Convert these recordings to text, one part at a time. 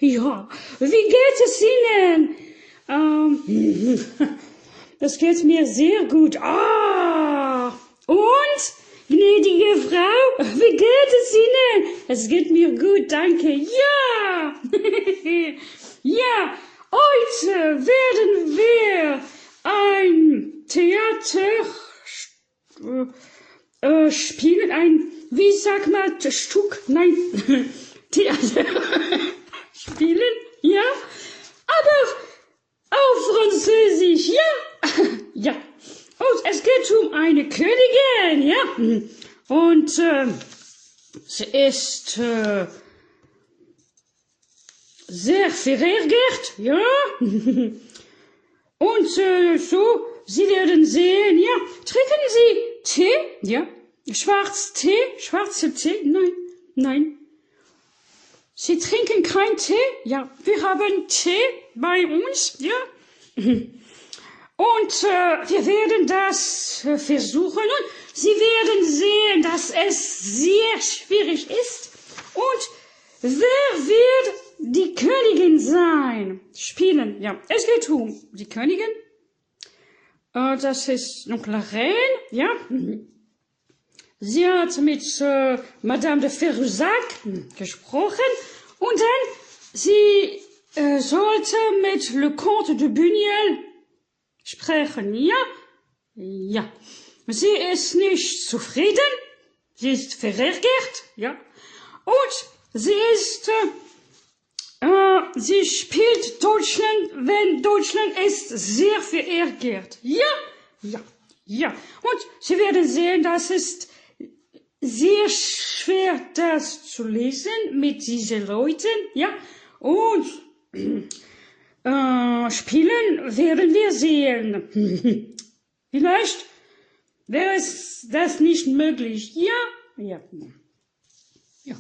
Ja, wie geht es Ihnen? Es geht mir sehr gut. Ah, und? Gnädige Frau, wie geht es Ihnen? Es geht mir gut, danke. Ja! Ja, heute werden wir ein Theater spielen, wie sagt man, Stück, nein, Theater spielen, ja, aber auf Französisch, ja, ja. Und es geht um eine Königin, ja, und sie ist sehr verärgert, ja, und so, Sie werden sehen, ja, trinken Sie Tee, ja, schwarze Tee, nein, nein. Sie trinken kein Tee, ja, wir haben Tee bei uns, ja. Und wir werden das versuchen und Sie werden sehen, dass es sehr schwierig ist. Und wer wird die Königin sein? Spielen, ja. Es geht um die Königin. Das ist donc la Reine, ja. Sie hat mit Madame de Ferrusac gesprochen und dann sie sollte mit Le Comte de Buñuel sprechen, ja? Ja. Sie ist nicht zufrieden, sie ist verärgert, ja? Und sie ist, sie spielt Deutschland, wenn Deutschland ist sehr verärgert, ja? Ja, ja. Und Sie werden sehen, das ist sehr schwer, das zu lesen mit diesen Leuten, ja? Und spielen werden wir sehen. Vielleicht wäre es das nicht möglich. Ja, ja, ja.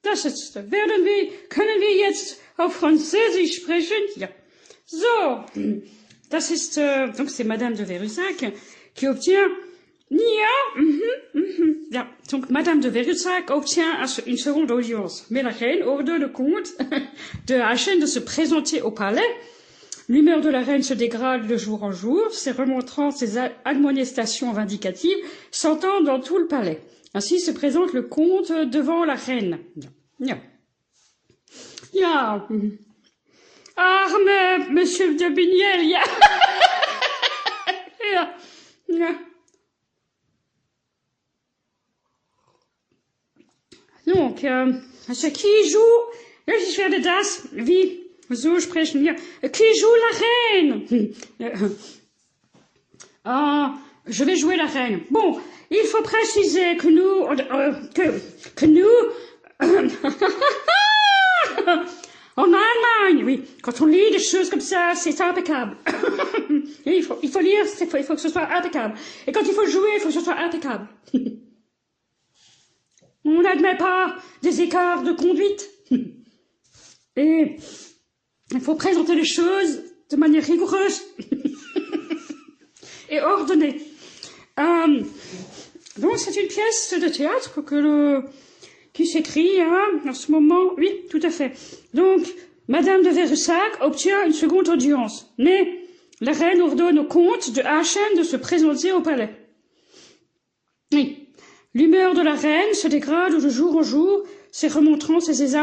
Das ist, können wir jetzt auf Französisch sprechen? Ja. So, das ist, donc c'est Madame de Verrusac qui obtient, ja, donc Madame de Verrusac obtient une seconde audience. Mais la reine ordonne au comte de Aachen de se présenter au palais. L'humeur de la reine se dégrade de jour en jour, ses remontrances, ses admonestations vindicatives s'entendent dans tout le palais. Ainsi se présente le comte devant la reine. Ja. Ja. Arme Monsieur de Buñuel, ja. Ja. Ja. Donc, also qui joue, ich werde das, wie, so sprechen wir, qui joue la reine? Je vais jouer la reine. Bon, il faut préciser que nous, que nous, en Allemagne, oui, quand on lit des choses comme ça, c'est impeccable. il faut lire, il faut que ce soit impeccable. Et quand il faut jouer, il faut que ce soit impeccable. On n'admet pas des écarts de conduite. Et il faut présenter les choses de manière rigoureuse et ordonnée. Donc c'est une pièce de théâtre qui s'écrit en ce moment. Oui, tout à fait. Donc, Madame de Verrusac obtient une seconde audience. Mais la reine ordonne au comte de Aachen de se présenter au palais. Oui. L'humeur de la reine se dégrade de jour en jour, ses remontrances et ses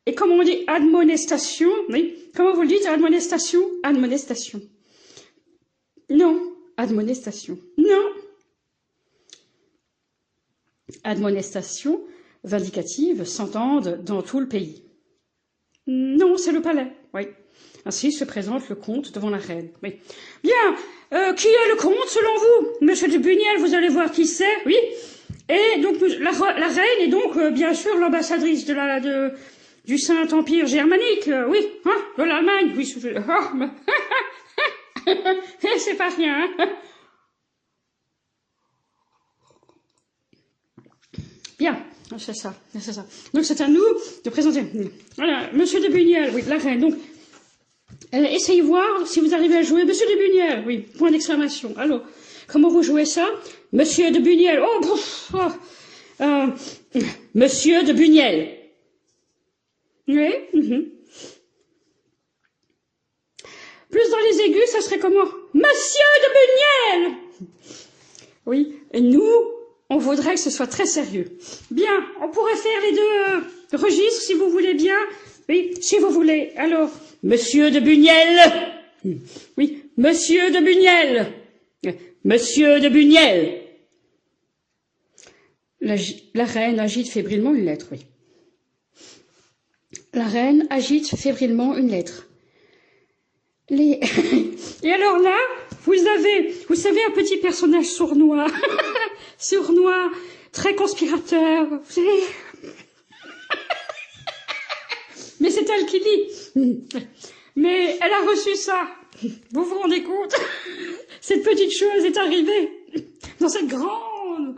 et comment on dit admonestation, oui. Comment vous le dites, admonestation? Admonestation. Non. Admonestation. Non. Admonestation vindicative s'entendent dans tout le pays. Non, c'est le palais, oui. Ainsi se présente le comte devant la reine. Oui. Bien, qui est le comte selon vous? Monsieur de Buñuel, vous allez voir qui c'est, oui. Et donc la reine est donc bien sûr l'ambassadrice du Saint-Empire germanique, oui, hein, de l'Allemagne, oui. C'est pas rien, hein. Bien, c'est ça, c'est ça. Donc c'est à nous de présenter. Voilà, Monsieur de Buñuel, oui, la reine. Donc essayez voir si vous arrivez à jouer Monsieur de Buñuel, oui, point d'exclamation. Alors, comment vous jouez ça? Monsieur de Buñuel, Monsieur de Buñuel. Oui, Plus dans les aigus, ça serait comment? Monsieur de Buniel! Oui, et nous, on voudrait que ce soit très sérieux. Bien, on pourrait faire les deux registres, si vous voulez bien. Oui, si vous voulez. Alors, Monsieur de Buniel! Oui, Monsieur de Buniel! Monsieur de Buniel! La reine agite fébrilement une lettre, oui. La reine agite fébrilement une lettre. Et alors là, vous savez, un petit personnage sournois, sournois, très conspirateur, vous savez. Mais c'est elle qui lit. Mais elle a reçu ça. Vous vous rendez compte? Cette petite chose est arrivée dans cette grande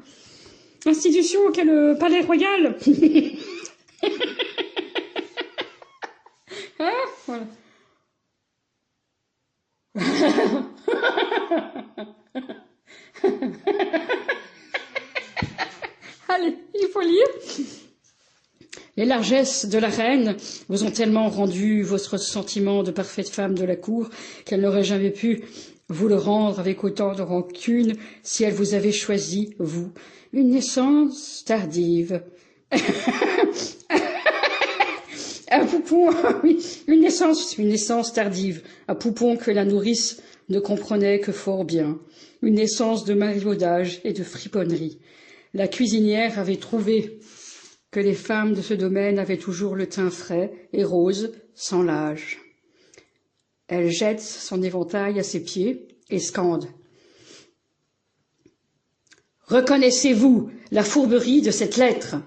institution qu'est le Palais Royal. Hein? Voilà. Allez, il faut lire. Les largesses de la reine vous ont tellement rendu votre sentiment de parfaite femme de la cour qu'elle n'aurait jamais pu vous le rendre avec autant de rancune si elle vous avait choisi, vous, une naissance tardive. Un poupon, oui, une naissance tardive, un poupon que la nourrice ne comprenait que fort bien, une naissance de marivaudage et de friponnerie. La cuisinière avait trouvé que les femmes de ce domaine avaient toujours le teint frais et rose, sans l'âge. Elle jette son éventail à ses pieds et scande. « Reconnaissez-vous la fourberie de cette lettre ?»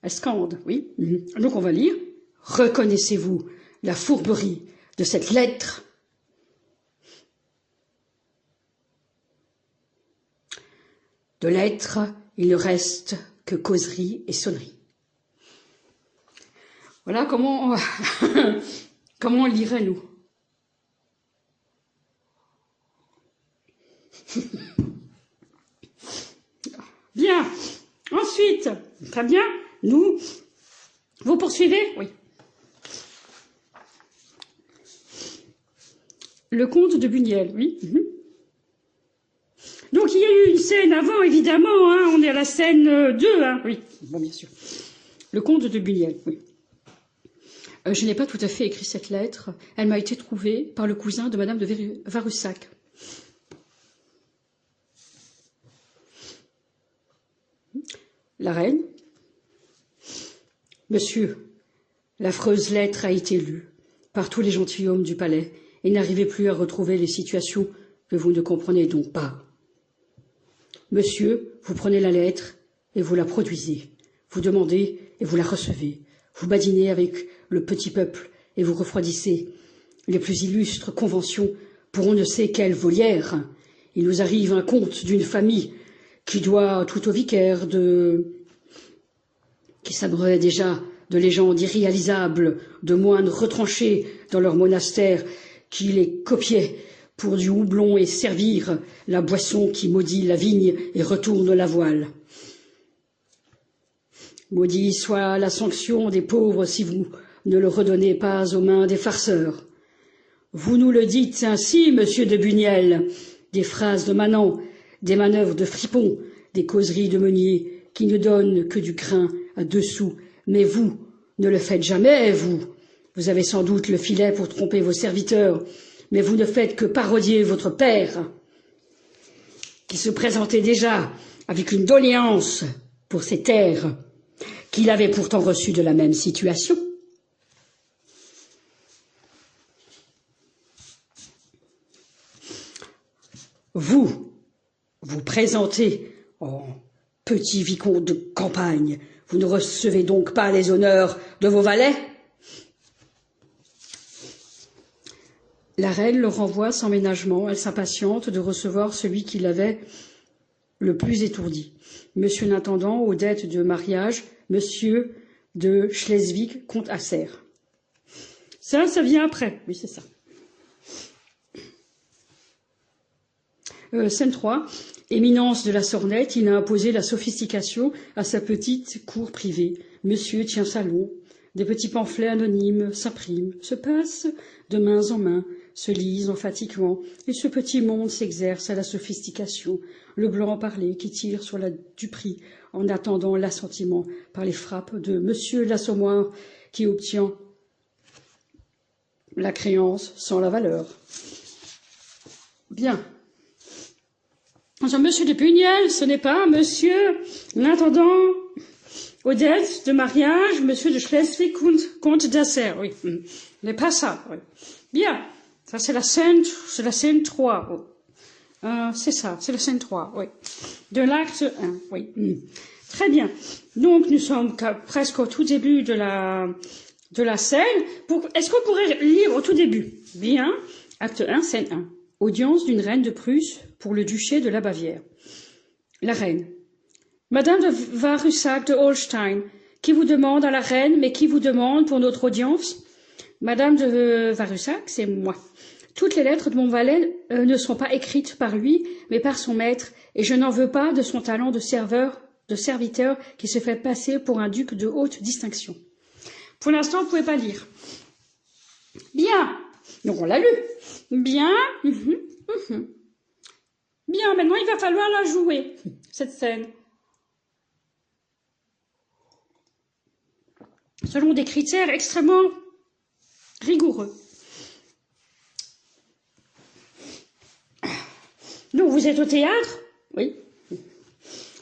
Elle scande, oui. Donc on va lire. « Reconnaissez-vous la fourberie de cette lettre ?» De lettres, il ne reste que causerie et sonnerie. Voilà comment on lirait, nous. Bien. Ensuite, très bien, nous, vous poursuivez? Oui. Le comte de Buniel, oui. Donc il y a eu une scène avant, évidemment, hein, on est à la scène 2, hein, oui, bon, bien sûr. Le comte de Buniel, oui. Je n'ai pas tout à fait écrit cette lettre, elle m'a été trouvée par le cousin de madame de Varussac. La reine. Monsieur, l'affreuse lettre a été lue par tous les gentilshommes du palais et n'arrivez plus à retrouver les situations que vous ne comprenez donc pas. Monsieur, vous prenez la lettre et vous la produisez. Vous demandez et vous la recevez. Vous badinez avec le petit peuple et vous refroidissez les plus illustres conventions pour on ne sait quelle volière. Il nous arrive un conte d'une famille qui doit tout au vicaire qui s'abreuve déjà de légendes irréalisables, de moines retranchés dans leur monastère qui les copiaient pour du houblon et servir la boisson qui maudit la vigne et retourne la voile. Maudit soit la sanction des pauvres si vous ne le redonnez pas aux mains des farceurs. Vous nous le dites ainsi, monsieur de Buniel, des phrases de manants, des manœuvres de fripons, des causeries de meuniers qui ne donnent que du grain à 2 sous, mais vous ne le faites jamais, vous. Vous avez sans doute le filet pour tromper vos serviteurs, mais vous ne faites que parodier votre père, qui se présentait déjà avec une doléance pour ses terres, qu'il avait pourtant reçues de la même situation. Vous présentez en petit vicomte de campagne, vous ne recevez donc pas les honneurs de vos valets? La reine le renvoie sans ménagement, elle s'impatiente de recevoir celui qui l'avait le plus étourdi. Monsieur l'intendant, aux dettes de mariage, monsieur de Schleswig, comte Acer. Ça vient après, oui c'est ça. Scène 3. Éminence de la sornette, il a imposé la sophistication à sa petite cour privée. Monsieur tient salon Des petits pamphlets anonymes s'impriment, se passent de main en main, se lisent emphatiquement, et ce petit monde s'exerce à la sophistication, le blanc parlé qui tire sur la duperie en attendant l'assentiment par les frappes de Monsieur l'Assommoir qui obtient la créance sans la valeur. Bien. Monsieur de Buniel, ce n'est pas Monsieur l'intendant aux dettes de mariage, Monsieur de Schleswig, comte d'Asser, oui. Ce n'est pas ça, oui. Bien. Ça, c'est la scène 3. Oh. C'est ça, c'est la scène 3, oui. De l'acte 1, oui. Très bien. Donc, nous sommes presque au tout début de la scène. Est-ce qu'on pourrait lire au tout début? Bien. Acte 1, scène 1. Audience d'une reine de Prusse pour le duché de la Bavière. La reine. Madame de Varussac de Holstein, qui vous demande à la reine, mais qui vous demande pour notre audience? Madame de Varussac, c'est moi. Toutes les lettres de mon valet ne sont pas écrites par lui, mais par son maître, et je n'en veux pas de son talent de serviteur qui se fait passer pour un duc de haute distinction. Pour l'instant, vous ne pouvez pas lire. Bien. Donc on l'a lu. Bien. Bien, maintenant il va falloir la jouer, cette scène. Selon des critères extrêmement rigoureux. Donc vous êtes au théâtre? Oui.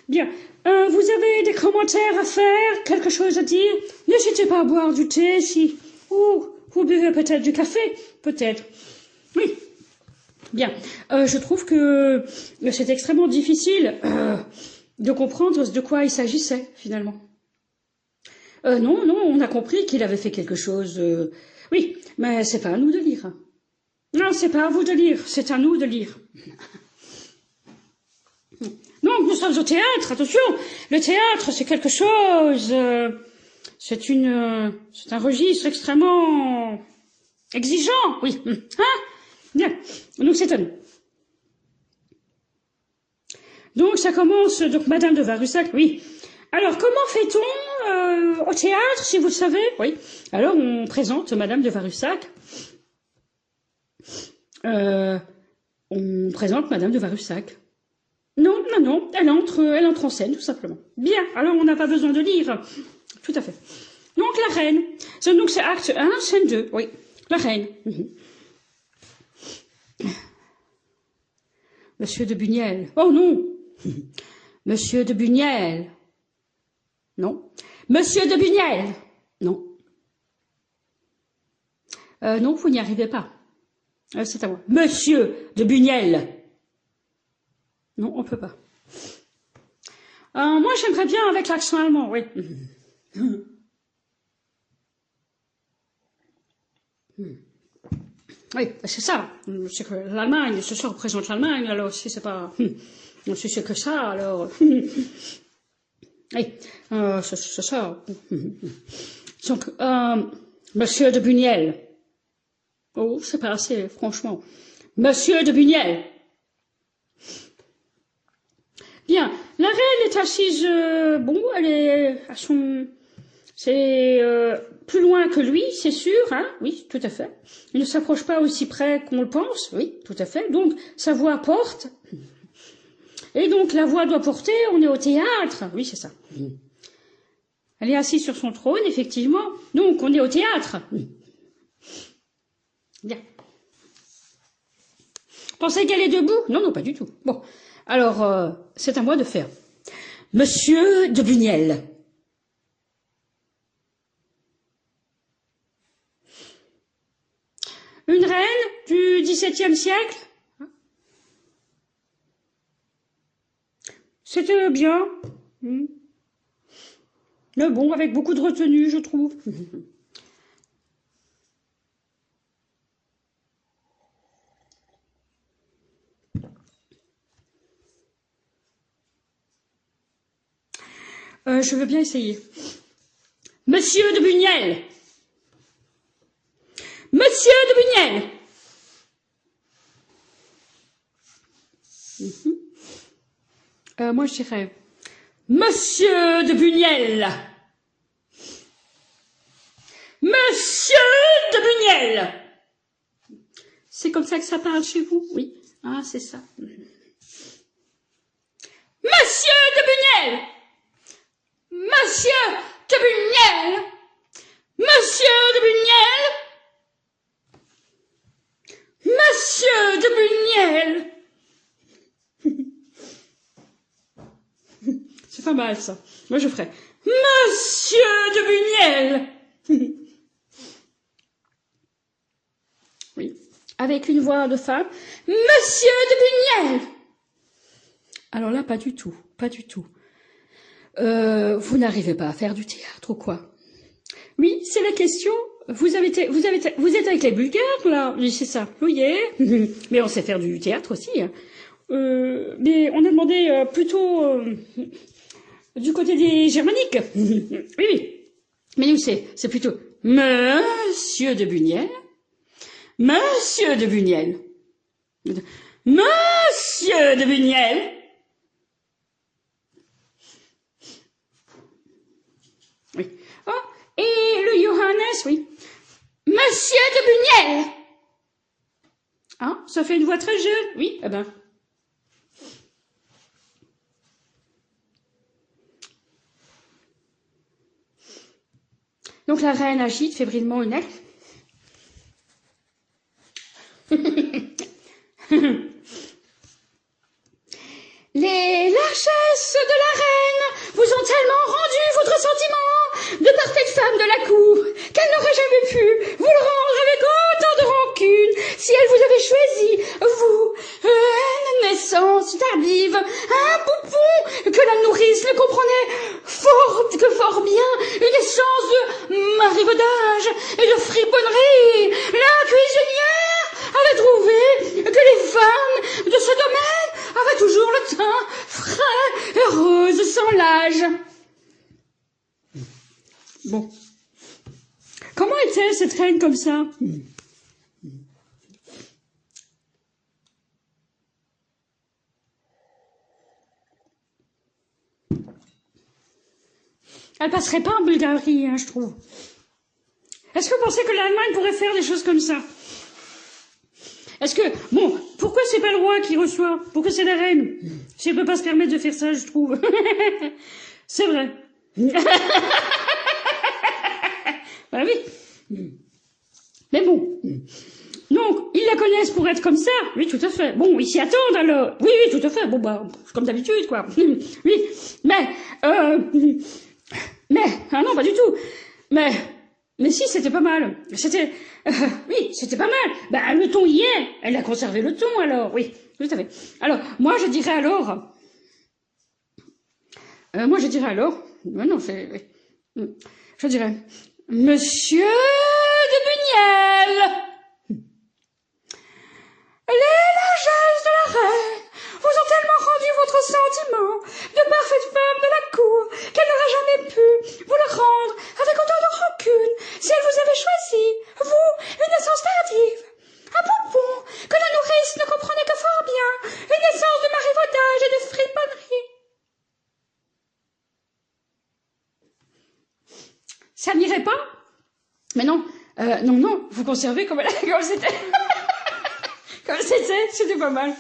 Bien. Vous avez des commentaires à faire, quelque chose à dire? N'hésitez pas à boire du thé si... Ou vous buvez peut-être du café? Peut-être. Oui. Bien. Je trouve que c'est extrêmement difficile de comprendre de quoi il s'agissait, finalement. Non, on a compris qu'il avait fait quelque chose... Oui, mais c'est pas à nous de lire. Non, c'est pas à vous de lire, c'est à nous de lire. Donc, nous sommes au théâtre, attention. Le théâtre, c'est quelque chose... c'est un registre extrêmement exigeant, oui. Hein? Bien, donc c'est à nous. Donc, ça commence, donc Madame de Varussac, oui. Alors, comment fait-on au théâtre, si vous le savez? Oui. Alors, on présente Madame de Varussac. On présente Madame de Varussac. Non, elle entre en scène, tout simplement. Bien, alors on n'a pas besoin de lire. Tout à fait. Donc, la reine. Donc, c'est acte 1, scène 2, oui. La reine. Monsieur de Buniel. Oh non. Monsieur de Buniel. Non. Monsieur de Buniel. Non. Non, vous n'y arrivez pas. C'est à moi. Monsieur de Buniel. Non, on peut pas. Moi, j'aimerais bien avec l'accent allemand, oui. Oui, c'est ça. C'est que l'Allemagne, ça représente l'Allemagne, alors si c'est pas... Si c'est que ça, alors... Oui, c'est ça. Donc, Monsieur de Buniel. Oh, c'est pas assez, franchement. Monsieur de Buniel. Bien, la reine est assise, elle est à son... C'est plus loin que lui, c'est sûr, hein? Oui, tout à fait. Il ne s'approche pas aussi près qu'on le pense, oui, tout à fait. Donc, sa voix porte. Et donc, la voix doit porter, on est au théâtre. Oui, c'est ça. Elle est assise sur son trône, effectivement. Donc, on est au théâtre. Bien. Pensez qu'elle est debout? Non, pas du tout. Bon, alors, c'est à moi de faire. Monsieur de Buniel. Une reine du XVIIe siècle? C'était bien. Mais bon, avec beaucoup de retenue, je trouve. Je veux bien essayer. Monsieur de Buniel. Monsieur de Buniel. Moi, je dirais Monsieur de Buniel. ça que ça parle chez vous? Oui. Ah, c'est ça. Monsieur de Bugnel! Monsieur de Bugnel! Monsieur de Bugnel! Monsieur de Bugnel! C'est pas mal, ça. Moi, je ferais Monsieur de Bugnel! Oui. Avec une voix de femme. Monsieur de Bugnel! Alors là, pas du tout. Pas du tout. Vous n'arrivez pas à faire du théâtre ou quoi? Oui, c'est la question. Vous êtes avec les Bulgares, là? Oui, c'est ça. Oui, mais on sait faire du théâtre aussi. Hein. Mais on a demandé plutôt du côté des Germaniques. Oui, oui. Mais nous, c'est plutôt Monsieur de Bugnel. Monsieur de Bugnel. Monsieur de Bugnel. Oui. Oh, et le Johannes, oui. Monsieur de Bugnel. Ah, ça fait une voix très jeune. Oui, eh ben. Donc la reine agite fébrilement une aile. Les largesses de la reine vous ont tellement rendu votre sentiment de parfaite femme de la cour qu'elle n'aurait jamais pu vous le rendre avec autant de rancune si elle vous avait choisi, vous, une naissance tardive, un poupon que la nourrice ne comprenait fort bien, une naissance de marivaudage et de friponnerie. La cuisinière avait trouvé que les femmes de ce domaine avaient toujours le teint frais et rose sans l'âge. Bon. Comment était cette reine comme ça? Elle passerait pas en Bulgarie, hein, je trouve. Est-ce que vous pensez que l'Allemagne pourrait faire des choses comme ça? Est-ce que... Bon, pourquoi c'est pas le roi qui reçoit? Pourquoi c'est la reine? Si elle peut pas se permettre de faire ça, je trouve. C'est vrai. Bah oui. Mais bon. Donc, ils la connaissent pour être comme ça? Oui, tout à fait. Bon, ils s'y attendent alors. Oui, oui, tout à fait. Bon, bah, comme d'habitude, quoi. Oui. Ah non, pas du tout. Mais si, c'était pas mal. C'était, oui, c'était pas mal. Bah, le ton y est. Elle a conservé le ton, alors. Oui, tout à fait. Alors, moi, je dirais alors. Non, c'est, oui. Je dirais, Monsieur de Bugnel. Les largesses de la reine vous ont tellement rendu votre sentiment de parfaite femme de la cour qu'elle n'aurait jamais pu vous le rendre avec autant de rancune si elle vous avait choisi, vous, une naissance tardive, un poupon que la nourrice ne comprenait que fort bien, une naissance de marivaudage et de friponnerie. Ça n'irait pas? Mais non, non, vous conservez comme c'était. Comme c'était pas mal.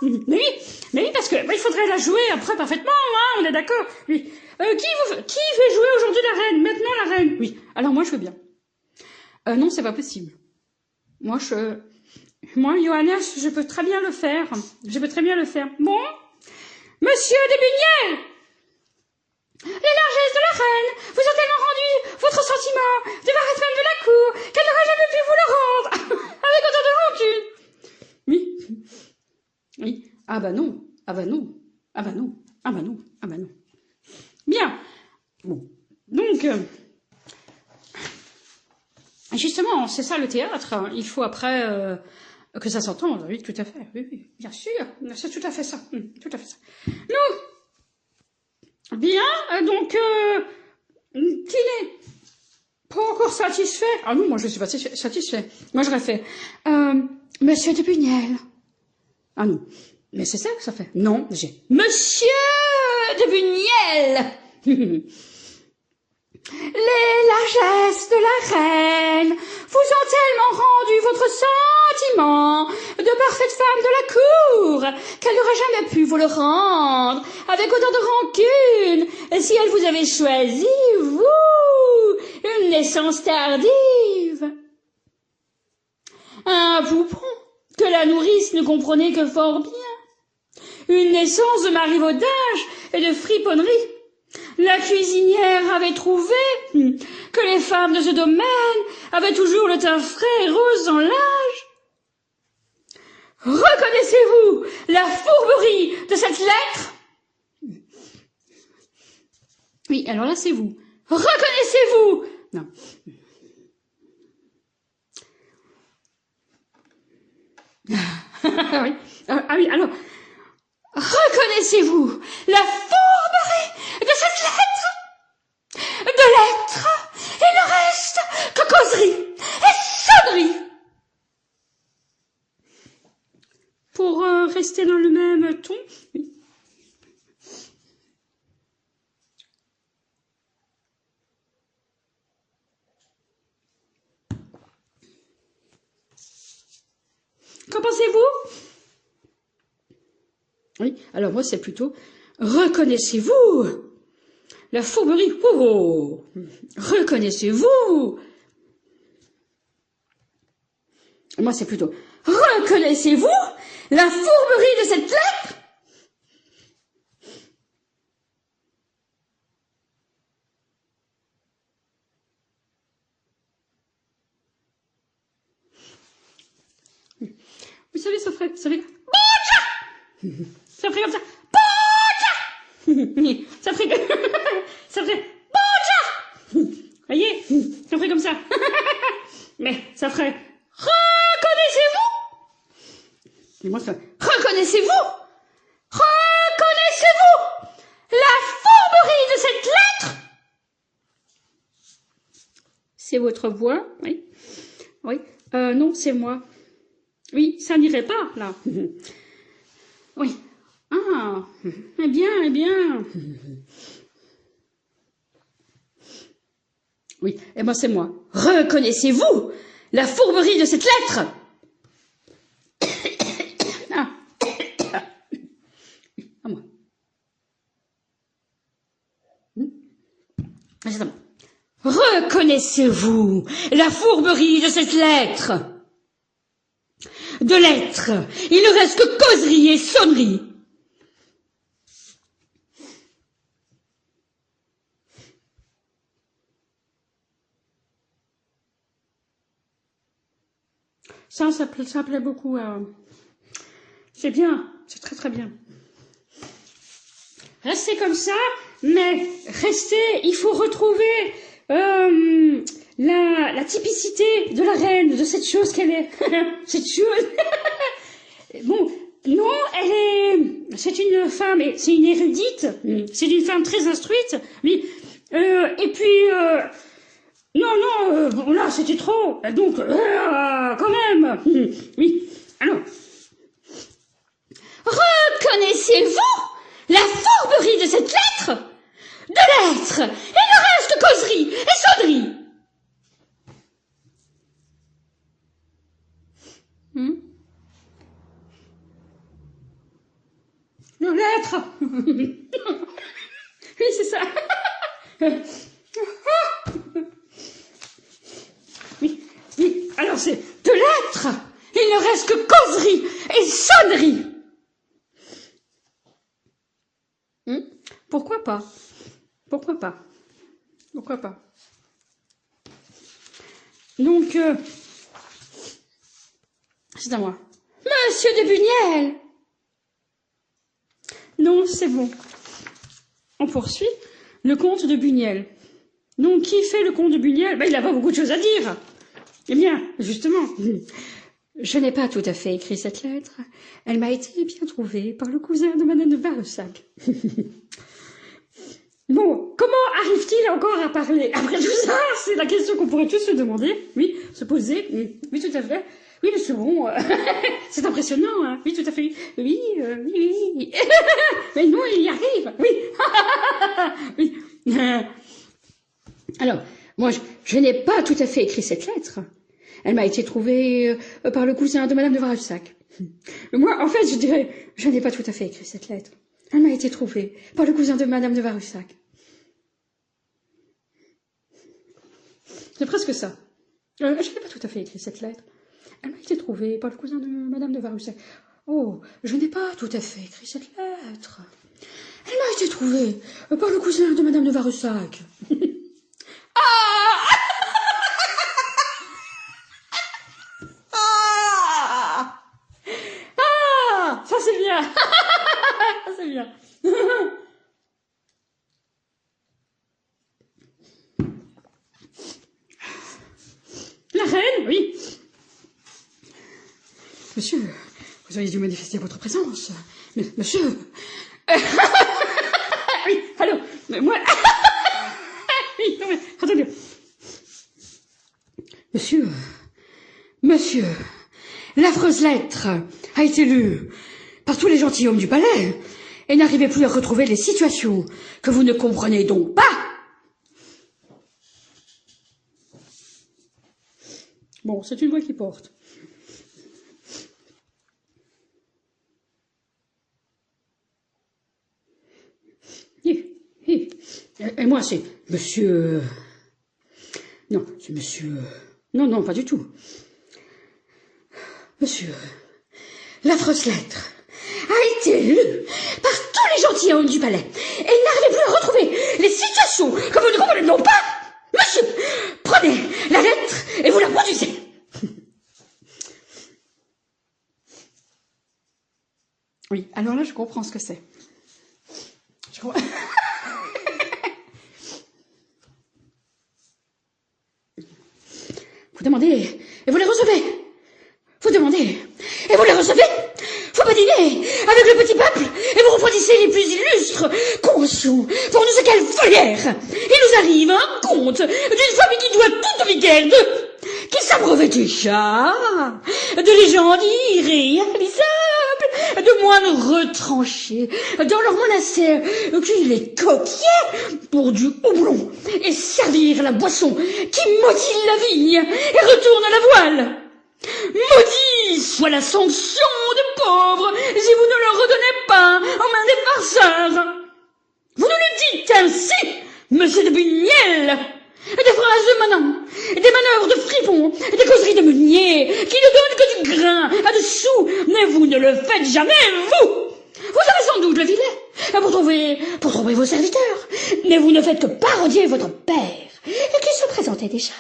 Mais oui, parce que il faudrait la jouer après parfaitement, hein, on est d'accord. Oui. Qui fait jouer aujourd'hui la reine? Maintenant la reine. Oui. Alors moi je veux bien. Non, c'est pas possible. Moi, Johannes, je peux très bien le faire. Bon, Monsieur de Bugnel, les largesses de la reine vous ont tellement rendu votre sentiment de parfaite femme de la cour qu'elle n'aurait jamais pu vous le rendre avec autant de rancune. Oui. Ah bah non. Bien. Bon. Donc, justement, c'est ça le théâtre. Il faut après que ça s'entende. Oui, tout à fait. Oui, bien sûr. C'est tout à fait ça. Tout à fait ça. Non. Bien. Donc, qui n'est pas encore satisfait? Ah non, moi je suis pas satisfait. Moi j'aurais fait Monsieur de Bugnel. Ah non. Mais c'est ça que ça fait. Non, j'ai Monsieur de Bugnel. Les largesses de la reine vous ont tellement rendu votre sentiment de parfaite femme de la cour qu'elle n'aurait jamais pu vous le rendre avec autant de rancune si elle vous avait choisi, vous, une naissance tardive. Un poupon que la nourrice ne comprenait que fort bien. Une naissance de marivaudage et de friponnerie. La cuisinière avait trouvé que les femmes de ce domaine avaient toujours le teint frais et rose dans l'âge. Reconnaissez-vous la fourberie de cette lettre? Oui, alors là, c'est vous. Reconnaissez-vous? Non. Oui. Ah oui, alors, reconnaissez-vous la fourberie de cette lettre? De lettres, il ne reste que causerie et sonnerie. Pour rester dans le même ton, oui. Qu'en pensez-vous? Oui, alors moi c'est plutôt reconnaissez-vous la fourberie? Oh, reconnaissez-vous? Moi c'est plutôt reconnaissez-vous la fourberie de cette lettre? Vous savez, ça ferait Boucha! Ça ferait comme ça. Boucha! Ça ferait ça ferait Boucha! Voyez? Ça ferait comme ça. Mais ça ferait reconnaissez-vous? Et moi ça reconnaissez-vous? Reconnaissez-vous la fourberie de cette lettre? C'est votre voix? Oui. Oui. Non, c'est moi. Oui, ça n'irait pas, là. Oui. Ah, eh bien, eh bien. Oui, eh bien, c'est moi. Reconnaissez-vous la fourberie de cette lettre? Ah. À moi. C'est à moi. Reconnaissez-vous la fourberie de cette lettre? De lettres, il ne reste que causerie et sonnerie. Ça plaît beaucoup. C'est bien, c'est très très bien. Restez comme ça, mais restez, il faut retrouver la typicité de la reine, de cette chose qu'elle est. Cette chose. Bon, non, c'est une femme, c'est une érudite, c'est une femme très instruite, oui. Et puis, non, là, c'était trop, donc, quand même, oui. Alors, reconnaissez-vous la fourberie de cette lettre? De lettres, il ne reste que causerie et sonnerie. De lettres. Oui, c'est ça. Oui, alors c'est de lettres, il ne reste que causerie et sonnerie. Pourquoi pas? Pourquoi pas? Pourquoi pas? Donc, c'est à moi. Monsieur de Buniel! Non, c'est bon. On poursuit. Le comte de Buniel. Donc, qui fait le comte de Buniel? Ben, il n'a pas beaucoup de choses à dire. Eh bien, justement, je n'ai pas tout à fait écrit cette lettre. Elle m'a été bien trouvée par le cousin de Madame de Barressac. Bon, comment arrive-t-il encore à parler? Après tout ça, c'est la question qu'on pourrait tous se demander, oui, se poser, oui, tout à fait. Oui, parce que bon, c'est impressionnant, hein. Oui, tout à fait. Oui, oui. Mais non, il y arrive, oui. Oui. Alors, moi, je n'ai pas tout à fait écrit cette lettre. Elle m'a été trouvée par le cousin de Madame de Varussac. Moi, en fait, je dirais, je n'ai pas tout à fait écrit cette lettre. Elle m'a été trouvée par le cousin de Madame de Varussac. C'est presque ça. Je n'ai pas tout à fait écrit cette lettre. Elle m'a été trouvée par le cousin de Madame de Varussac. Oh, je n'ai pas tout à fait écrit cette lettre. Elle m'a été trouvée par le cousin de Madame de Varussac. Ah! Ah! Ah! Ça c'est bien. Ça c'est bien. La reine, oui. Monsieur, vous auriez dû manifester votre présence. Mais, monsieur. Oui, allô, mais moi. Oui, non, mais, attendez. Monsieur, l'affreuse lettre a été lue par tous les gentilshommes du palais et n'arrivez plus à retrouver les situations que vous ne comprenez donc pas. Bon, c'est une voix qui porte. Et moi, c'est monsieur... Non, c'est monsieur... Non, pas du tout. Monsieur, l'affreuse lettre a été lue par tous les gentilshommes du palais et n'arrivez plus à retrouver les situations que vous ne comprenez non pas. Monsieur, prenez la lettre et vous la produisez. Oui, alors là, je comprends ce que c'est. Je comprends... Vous demandez et vous les recevez. Vous demandez et vous les recevez. Vous badinez avec le petit peuple et vous refroidissez les plus illustres conventions pour ne sais quelle volière. Il nous arrive un conte d'une famille qui doit toute vigueur qui s'abreuve du chat, de légendes irréalisables, de moines retranchés dans leur monastère, cueillent les coquiers pour du houblon et servir la boisson qui maudit la vigne et retourne à la voile. Maudit soit la sanction des pauvres si vous ne leur redonnez pas en main des farceurs. Vous nous le dites ainsi, monsieur de Bugnel. Des phrases de manants, des manœuvres de fripons, des causeries de meuniers qui ne donnent que du grain à dessous, mais vous ne le faites jamais, vous. Vous avez sans doute le filet pour trouver vos serviteurs, mais vous ne faites que parodier votre père, qui se présentait déjà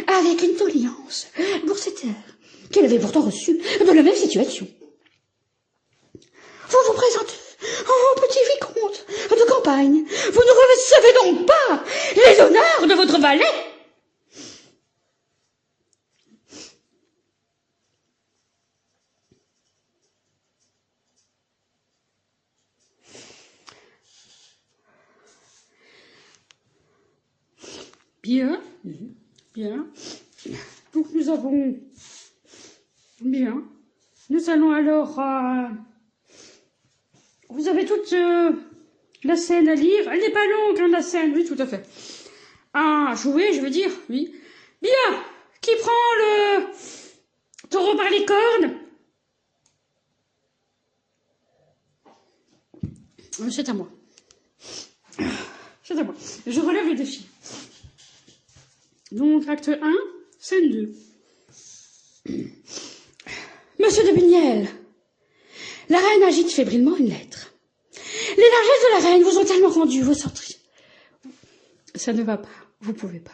avec une doléance pour cette heure qu'il avait pourtant reçue dans la même situation. Vous vous présentez en petit vicomte de campagne. Vous ne recevez donc pas les honneurs de votre valet. Bien, bien. Donc nous avons... Bien. Nous allons alors... Vous avez toute la scène à lire. Elle n'est pas longue, hein, la scène. Oui, tout à fait. À jouer, je veux dire. Oui. Bien. Qui prend le taureau par les cornes? C'est à moi. C'est à moi. Je relève le défi. Donc, acte 1, scène 2. Monsieur de Bugnel, la reine agite fébrilement une lettre. Les largesses de la reine vous ont tellement rendu vos sorties. Ça ne va pas, vous pouvez pas.